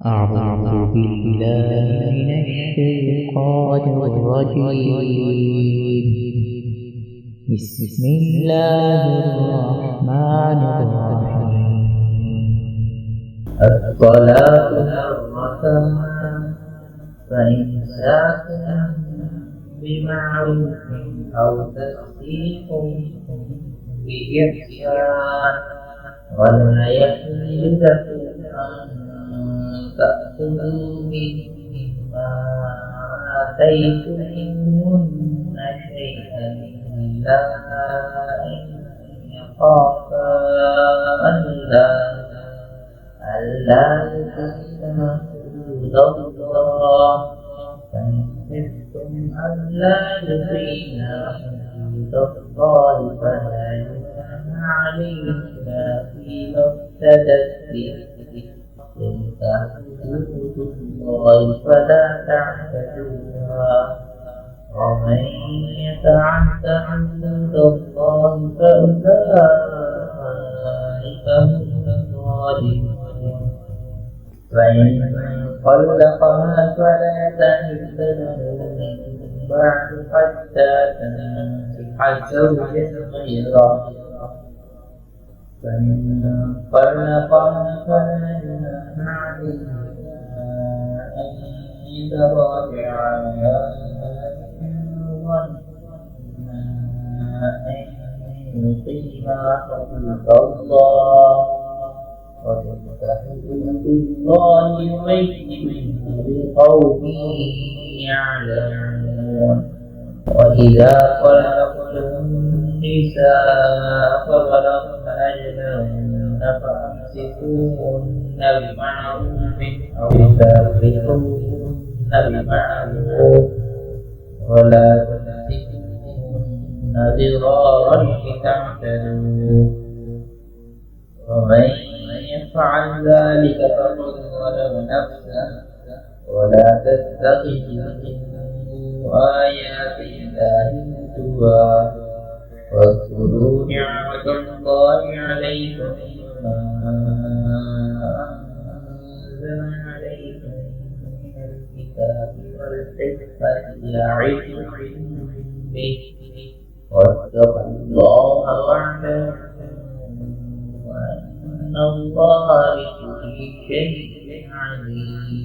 أعوذ بالله من الشيطان الرجيم. بسم الله الرحمن الرحيم. الطلاق مرتان فإمساك بمعروف أو تسريح بإحسان ولا يحل لكم أن تأخذوا مما آتيتموهن شيئا إلا أن يخافا ألا يقيما حدود الله فإن خفتم ألا يقيما حدود الله فلا جناح عليهما فيما افتدت به تلك حدود الله فلا تعتدوها ومن يتعد حدود الله فأولئك هم الظالمون. فإن طلقها فلا تحل له من بعد حتى تنكح زوجا غيره فإن طلقها فلا جناح عليهما أن يتراجعا إن ظنا أن يقيما حدود الله وتلك حدود الله يبينها لقوم يعلمون. وإذا طلقتم النساء فبلغن أجلهن فأمسكوهن بمعروف أو سرحوهن بمعروف ولا تمسكوهن ضرارا لتعتدوا ومن يفعل ذلك فقد ظلم نفسه ولا تتخذوا آيات الله هزوا واذكروا نعمة الله عليكم ما أنزل عليكم من الكتاب والحكمة يعظكم به واتقوا الله واعلموا أن الله بكل شيء عليم.